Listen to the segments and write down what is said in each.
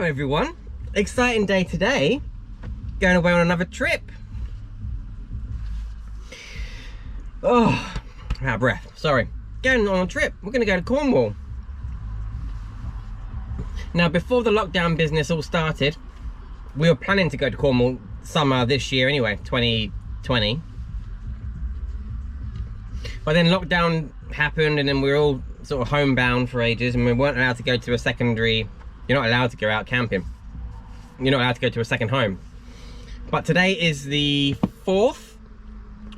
Hello everyone, exciting day today, going away on another trip. Oh, out of breath, sorry. Going on a trip, we're going to go to Cornwall. Now before the lockdown business all started, we were planning to go to Cornwall summer this year anyway, 2020. But then lockdown happened and then we were all sort of homebound for ages and we weren't allowed to go to a secondary. You're not allowed to go out camping. You're not allowed to go to a second home. But today is the 4th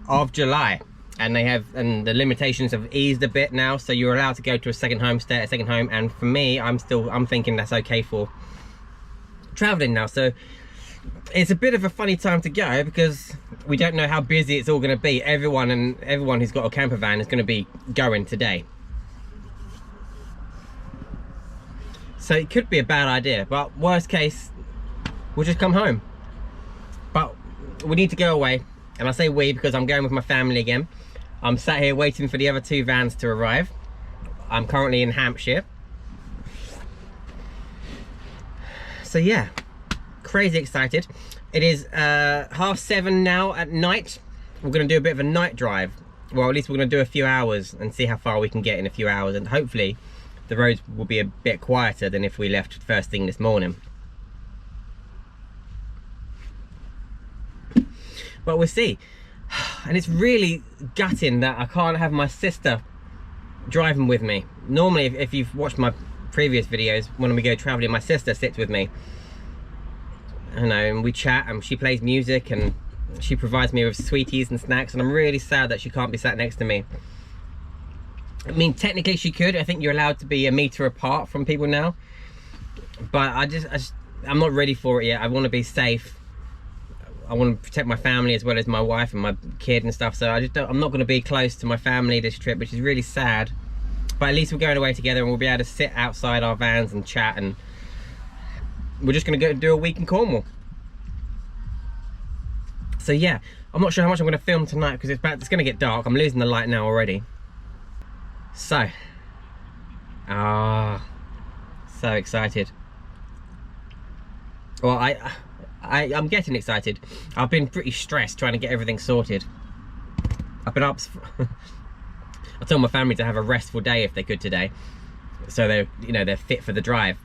of July and the limitations have eased a bit now, so you're allowed to go to a second home, stay at a second home, and for me, I'm thinking that's okay for traveling now. So it's a bit of a funny time to go because we don't know how busy it's all going to be. Everyone who's got a camper van is going to be going today. So it could be a bad idea, but worst case, we'll just come home. But we need to go away, and I say we because I'm going with my family again. I'm sat here waiting for the other 2 vans to arrive. I'm currently in Hampshire. So yeah, crazy excited. It is 7:30 now at night. We're gonna do a bit of a night drive. Well, at least we're gonna do a few hours and see how far we can get in a few hours, and hopefully the roads will be a bit quieter than if we left first thing this morning. But we'll see. And it's really gutting that I can't have my sister driving with me. Normally, if you've watched my previous videos, when we go traveling, my sister sits with me. You know, and we chat and she plays music and she provides me with sweeties and snacks, and I'm really sad that she can't be sat next to me. I mean, technically she could. I think you're allowed to be a meter apart from people now, but I'm not ready for it yet. I want to be safe. I want to protect my family as well as my wife and my kid and stuff. So I'm not going to be close to my family this trip, which is really sad. But at least we're going away together and we'll be able to sit outside our vans and chat, and we're just going to go do a week in Cornwall. So yeah, I'm not sure how much I'm going to film tonight because it's going to get dark. I'm losing the light now already. So, so excited. Well, I'm getting excited. I've been pretty stressed trying to get everything sorted. I've been up. I told my family to have a restful day if they could today, so they're fit for the drive.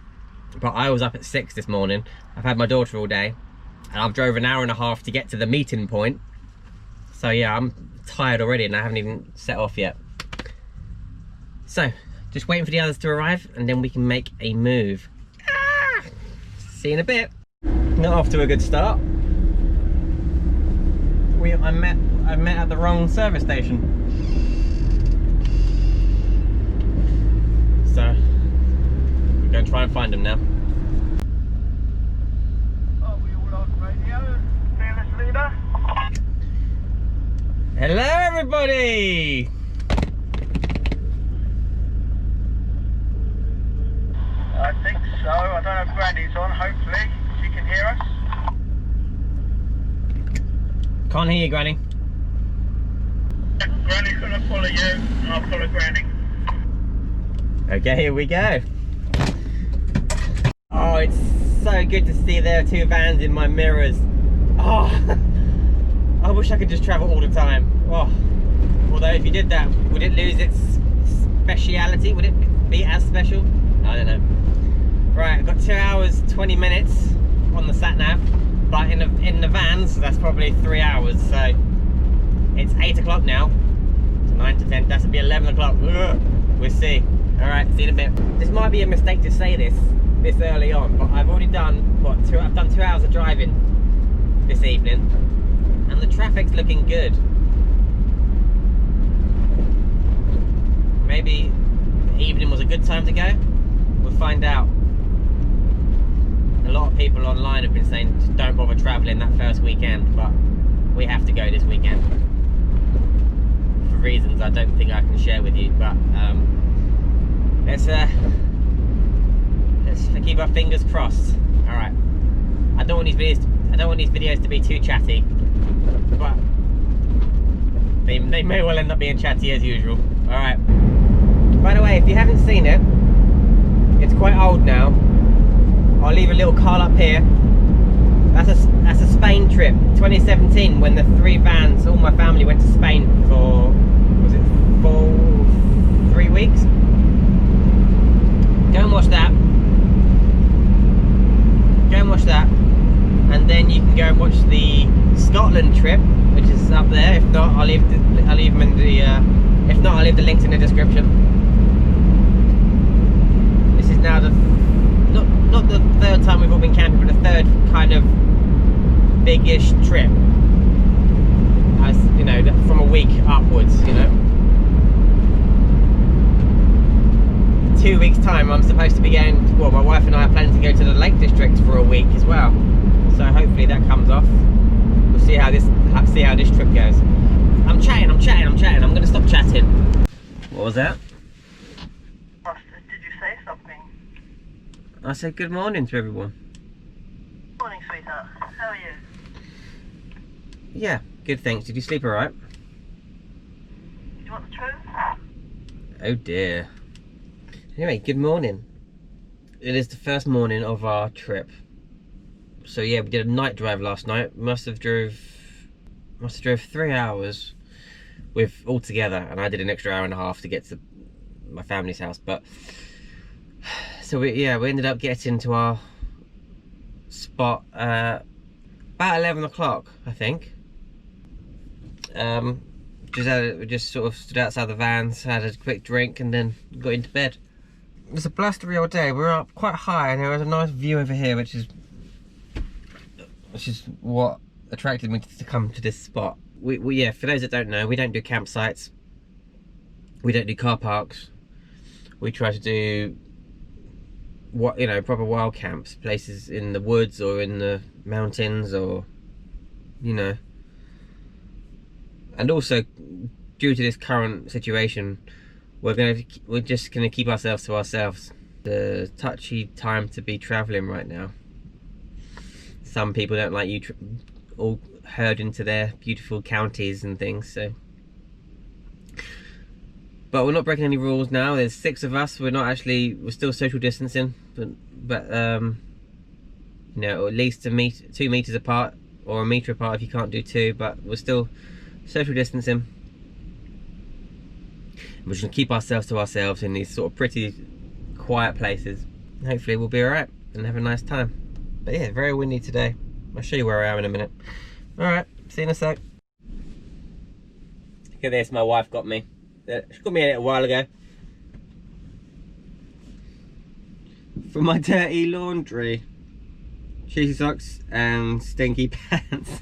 But I was up at 6 this morning. I've had my daughter all day, and I've drove an hour and a half to get to the meeting point. So yeah, I'm tired already, and I haven't even set off yet. So, just waiting for the others to arrive and then we can make a move. See you in a bit. Not off to a good start. I met at the wrong service station. So, we're going to try and find them now. Are we all on radio? Fearless leader? Hello everybody! I think so. I don't know if Granny's on, hopefully. She can hear us. Can't hear you, Granny. Granny's going to follow you, and I'll follow Granny. Okay, here we go. Oh, it's so good to see there are 2 vans in my mirrors. Oh, I wish I could just travel all the time. Oh, although if you did that, would it lose its speciality? Would it be as special? I don't know. Right, I've got 2 hours 20 minutes on the sat nav, but in the vans that's probably 3 hours. So it's 8 o'clock now. So 9 to 10. That's to be 11 o'clock. We'll see. All right, see you in a bit. This might be a mistake to say this early on, but I've already done what? I've done 2 hours of driving this evening, and the traffic's looking good. Maybe the evening was a good time to go. We'll find out. A lot of people online have been saying don't bother travelling that first weekend, but we have to go this weekend for reasons I don't think I can share with you. But let's keep our fingers crossed. All right. I don't want these videos to be too chatty, but they may well end up being chatty as usual. All right. By the way, if you haven't seen it, it's quite old now. I'll leave a little card up here. That's a Spain trip, 2017, when the 3 vans, all my family went to Spain for, was it 3 weeks? Go and watch that. Go and watch that. And then you can go and watch the Scotland trip, which is up there. If not, I'll leave them in the, if not, I'll leave the links in the description. This is now the, not the 3rd time we've all been camping, but the 3rd kind of big-ish trip, as you know, from a week upwards, you know. 2 weeks time I'm supposed to be going, well, my wife and I are planning to go to the Lake District for a week as well, so hopefully that comes off. We'll see how this trip goes. I'm chatting, I'm gonna stop chatting. What was that? Did you say something? I said good morning to everyone. Morning, sweetheart. How are you? Yeah, good, thanks. Did you sleep alright? Do you want the truth? Oh dear. Anyway, good morning. It is the first morning of our trip. So yeah, we did a night drive last night. Must have drove 3 hours with all together, and I did an extra hour and a half to get to my family's house. But so we ended up getting to our spot about 11 o'clock, I think. Just sort of stood outside the vans, had a quick drink, and then got into bed. It was a blustery old day. We were up quite high, and there was a nice view over here, which is what attracted me to come to this spot. Yeah, for those that don't know, we don't do campsites. We don't do car parks. We try to do proper wild camps, places in the woods or in the mountains, or and also due to this current situation, we're just gonna keep ourselves to ourselves. The touchy time to be traveling right now. Some people don't like you all herd into their beautiful counties and things, so. But we're not breaking any rules now. There's 6 of us. We're still social distancing, but at least 2 meters apart, or 1 meter apart if you can't do 2. But we're still social distancing. We're just gonna keep ourselves to ourselves in these sort of pretty quiet places. Hopefully we'll be alright and have a nice time. But yeah, very windy today. I'll show you where I am in a minute. Alright, see you in a sec. Look at this, my wife got me. She got me a little while ago. For my dirty laundry. Cheesy socks and stinky pants.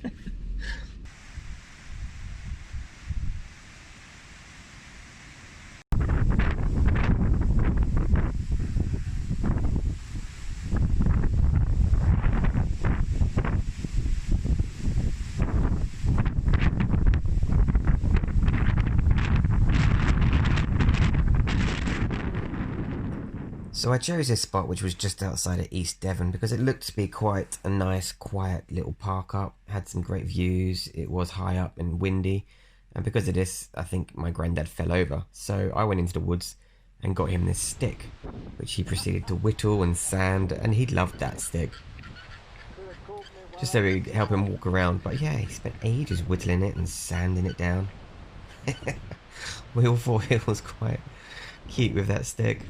So I chose this spot, which was just outside of East Devon, because it looked to be quite a nice, quiet little park up. Had some great views. It was high up and windy, and because of this, I think my granddad fell over. So I went into the woods and got him this stick, which he proceeded to whittle and sand, and he loved that stick. Just so we could help him walk around. But yeah, he spent ages whittling it and sanding it down. We all thought it was quite cute with that stick.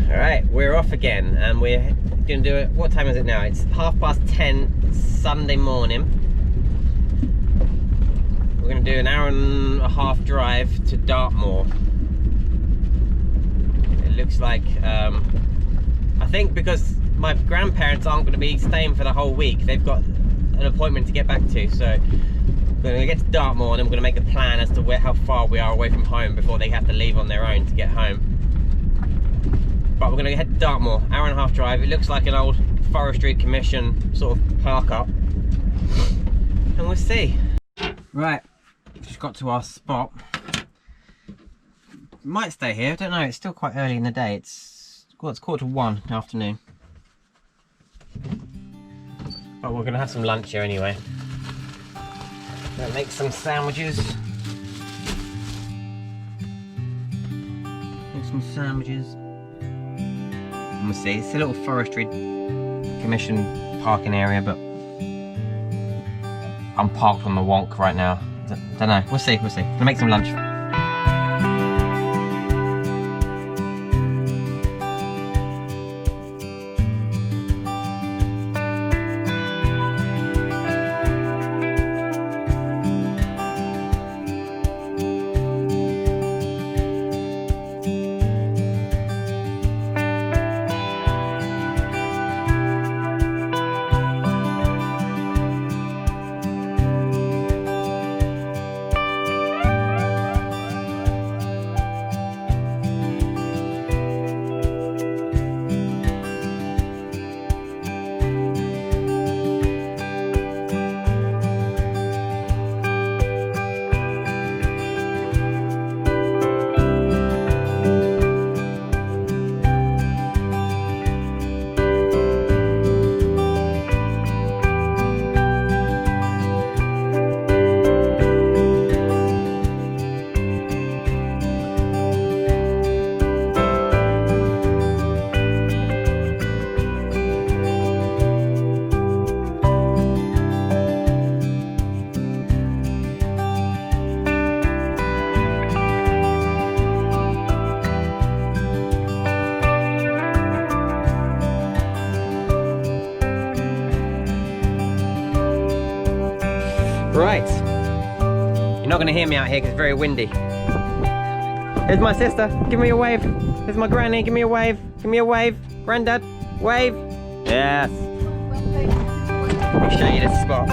Alright, we're off again, and we're gonna do it. What time is it now? It's 10:30 Sunday morning. We're gonna do an hour and a half drive to Dartmoor. It looks like I think because my grandparents aren't going to be staying for the whole week, they've got an appointment to get back to, so we're going to get to Dartmoor, and then we're going to make a plan as to how far we are away from home before they have to leave on their own to get home. But we're going to head to Dartmoor, hour and a half drive. It looks like an old Forestry Commission sort of park up, and we'll see. Right, just got to our spot. Might stay here, I don't know, it's still quite early in the day. It's 1:15 in the afternoon. But we're gonna have some lunch here anyway. Gonna make some sandwiches. Make some sandwiches. And we'll see. It's a little forestry commission parking area, but I'm parked on the wonk right now. Don't know. We'll see. We'll see. Gonna make some lunch. Right, you're not going to hear me out here because it's very windy. Here's my sister, give me a wave. Here's my granny, give me a wave. Give me a wave. Granddad, wave. Yes. Let me show you this spot.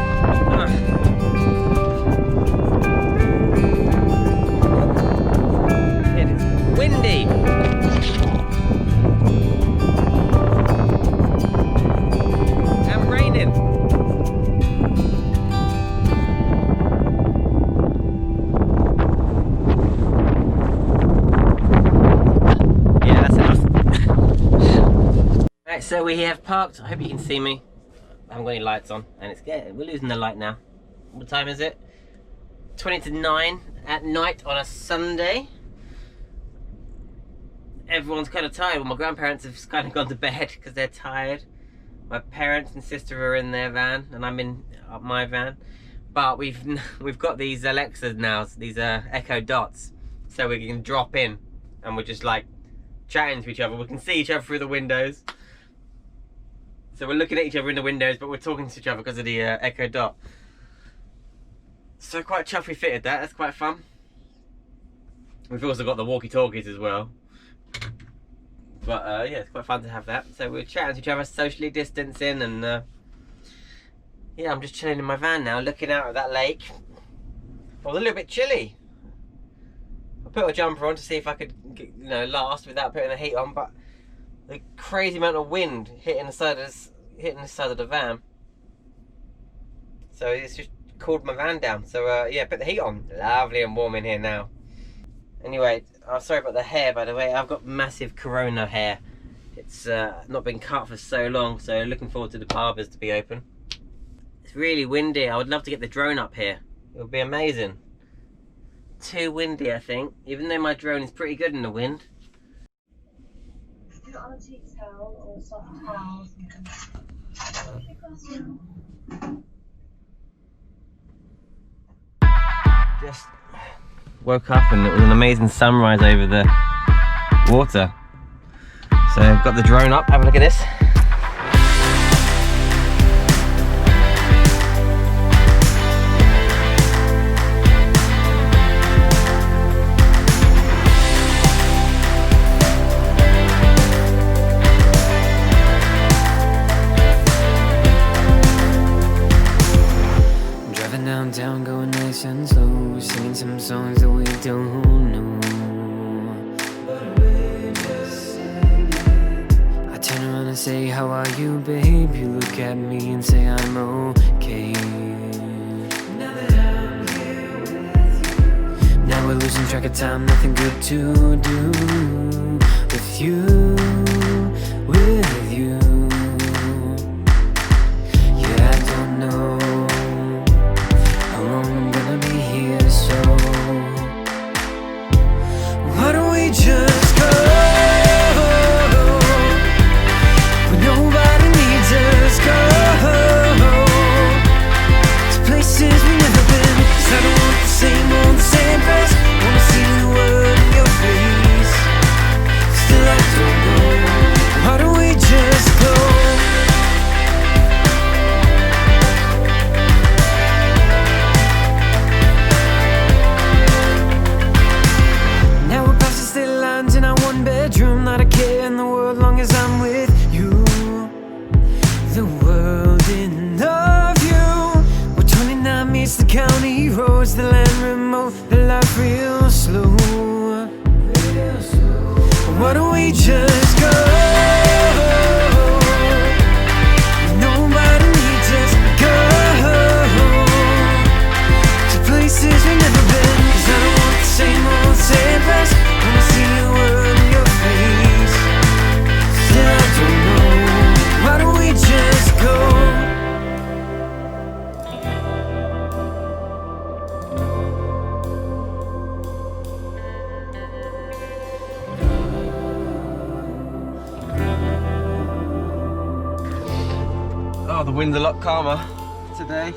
It is windy. And raining. So we have parked. I hope you can see me. I haven't got any lights on, and we're losing the light now. What time is it? 20 to 9 at night on a Sunday. Everyone's kind of tired. Well, my grandparents have kind of gone to bed because they're tired. My parents and sister are in their van, and I'm in my van. But we've got these Alexas now, these Echo Dots, so we can drop in, and we're just like chatting to each other. We can see each other through the windows. So we're looking at each other in the windows, but we're talking to each other because of the Echo Dot. So quite chuffy fitted that. That's quite fun. We've also got the walkie-talkies as well. But yeah, it's quite fun to have that. So we're chatting to each other, socially distancing, and yeah, I'm just chilling in my van now, looking out at that lake. I was a little bit chilly. I put a jumper on to see if I could, you know, last without putting the heat on, but the crazy amount of wind hitting the side of the van, so it's just cooled my van down. So yeah, put the heat on. Lovely and warm in here now. Anyway, I'm sorry about the hair, by the way. I've got massive corona hair. It's not been cut for so long, so looking forward to the barbers to be open. It's really windy. I would love to get the drone up here. It would be amazing. Too windy, I think, even though my drone is pretty good in the wind. On a tea towel or soft towels. Just woke up and it was an amazing sunrise over the water. So I've got the drone up, have a look at this. Down, going nice and slow, singing some songs that we don't know. But we're just singing. I turn around and say, how are you, babe? You look at me and say I'm okay. Now that I'm here with you, now we're losing track of time, nothing good to do with you, with you. Yeah, I don't know how long county roads, the land remote, the life real slow. Why don't we just go? Nobody needs just go to places we've never been. 'Cause I don't want the same old best when I see the world in your face. Still I don't know. Why don't we just go? Oh, the wind's a lot calmer today.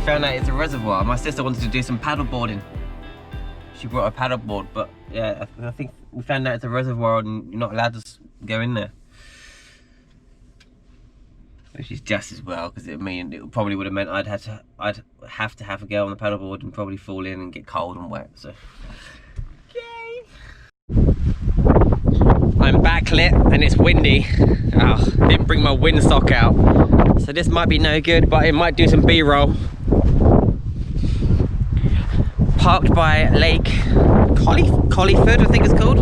Found out it's a reservoir. My sister wanted to do some paddle boarding. She brought a paddle board, but yeah, I think we found out it's a reservoir and you're not allowed to go in there. Which is just as well, because it probably would have meant I'd have to have a go on the paddle board and probably fall in and get cold and wet. So, yay! I'm backlit and it's windy. Oh, didn't bring my windsock out, so this might be no good, but it might do some B-roll. Parked by Lake Colliford, I think it's called.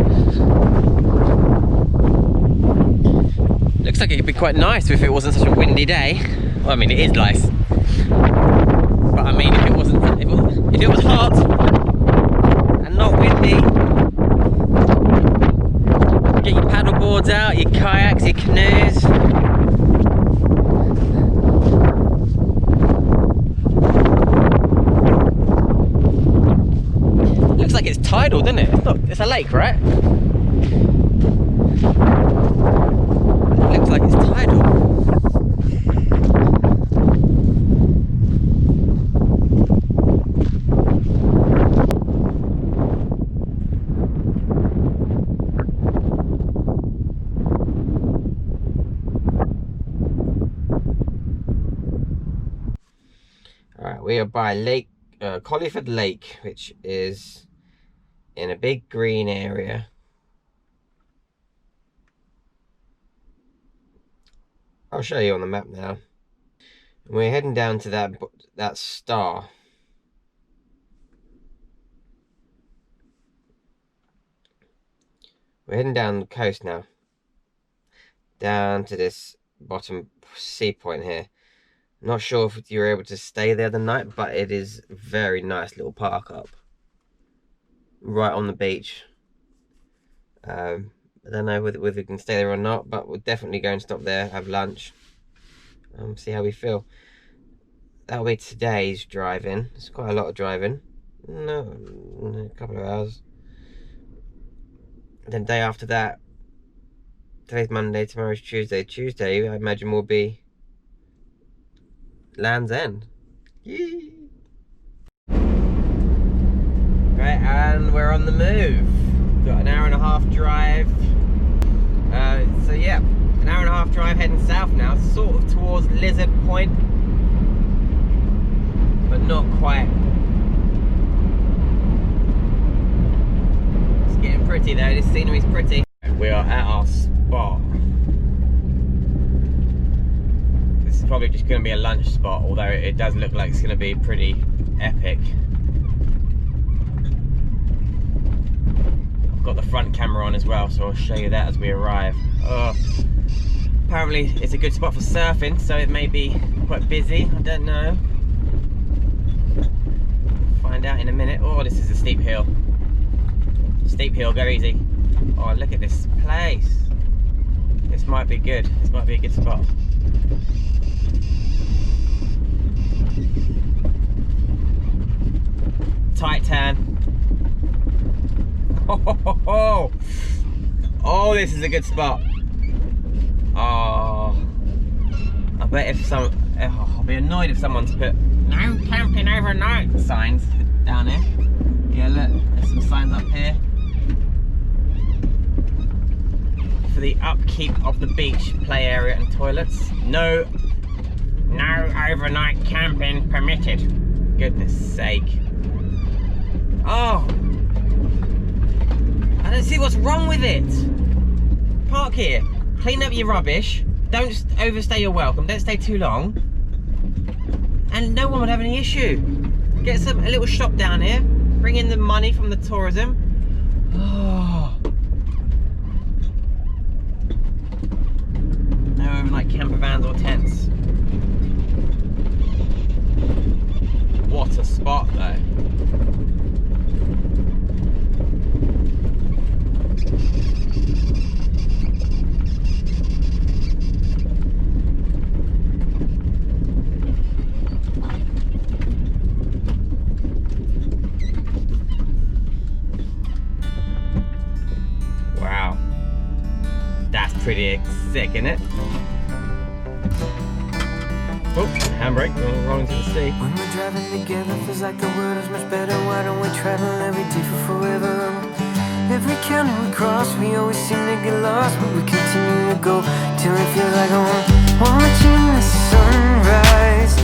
Looks like it could be quite nice if it wasn't such a windy day. Well, I mean, it is nice, but I mean, if it was hot and not windy, get your paddle boards out, your kayaks, your canoes. Looks like it's tidal, doesn't it? It's a lake, right? It looks like it's tidal. Alright, we are by Colliford Lake, which is in a big green area. I'll show you on the map now. And we're heading down to that star. We're heading down the coast now. Down to this bottom sea point here. Not sure if you're able to stay there the night, but it is a very nice little park up. Right on the beach. I don't know whether we can stay there or not, but we'll definitely go and stop there, have lunch, see how we feel. That'll be today's driving. It's quite a lot of driving. No, a couple of hours. And then day after that, today's Monday, tomorrow's Tuesday. Tuesday, I imagine, will be Land's End. Yee. Right, and we're on the move. Got an hour and a half drive. So yeah, an hour and a half drive heading south now, sort of towards Lizard Point, but not quite. It's getting pretty though, this scenery's pretty. We are at our spot. This is probably just going to be a lunch spot, although it does look like it's going to be pretty epic. Got the front camera on as well, so I'll show you that as we arrive. Apparently it's a good spot for surfing, so it may be quite busy, I don't know. Find out in a minute. Oh, this is a steep hill. Steep hill, go easy. Oh, look at this place. This might be good. This might be a good spot. Tight tan. Oh, this is a good spot. Oh, I bet I'll be annoyed if someone's put "No camping overnight" signs down here. Yeah, look, there's some signs up here for the upkeep of the beach, play area and toilets. No overnight camping permitted. Goodness sake. Oh, I don't see what's wrong with it. Park here, clean up your rubbish, don't overstay your welcome, don't stay too long. and no one would have any issue. Get a little shop down here, bring in the money from the tourism. Oh. No overnight camper vans or tents. What a spot though. Wow, that's pretty sick, isn't it? Oh, handbrake, going rolling to the sea. When we're driving together, feels like the world is much better. Why don't we travel every day for forever? Every county we cross, we always seem to get lost, but we continue to go till it feels like home. Watching the sunrise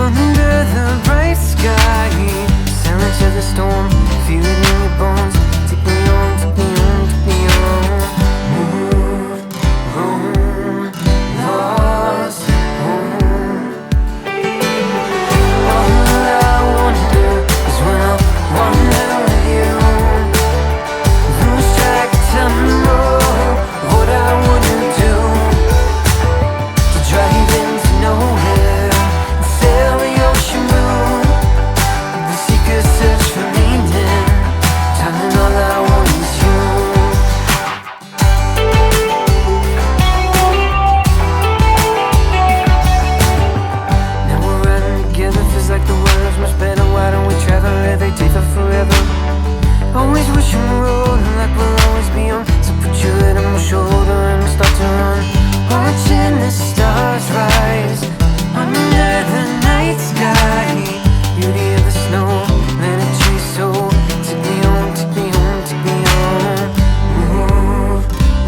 under the bright sky, silence of the storm, feel it in your bones. Take me on, take me on, take me on. Moved, roamed, lost, home. All I wanna do is when I wander with you, lose track of time, what I wanna do, to drive into nowhere, sail the ocean blue, the seekers search for meaning, telling all I want is you. Now we're riding together, feels like the world's much better. Why don't we travel every day for forever? Always wishing we're rolling like we'll always be on. So put your head on my shoulder and we'll start to run. Watching the stars rise under the night sky, beauty of the snow, let it chase so. Take me home, take me home, take me home. Move,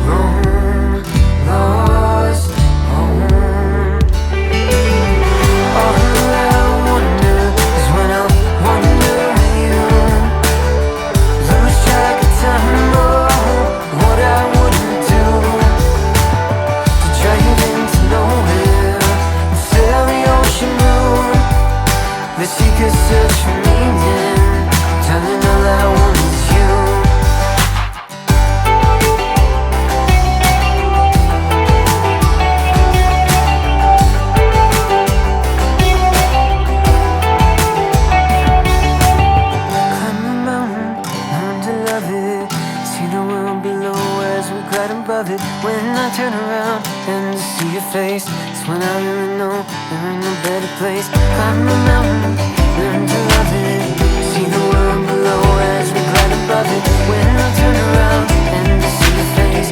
roam, lost, home. All I wonder is when I wander with you, lose track of time, what I wouldn't do, to drive into nowhere, and sail the ocean blue, the seekers search for meaning, telling all I want is you. Climb the mountain, learn to love it, see the world below as we glide above it. When I turn around and see your face, it's when I really know there ain't no better place. Climb the mountain, learn to love it, see the world below as we glide above it. When I turn around and see your face,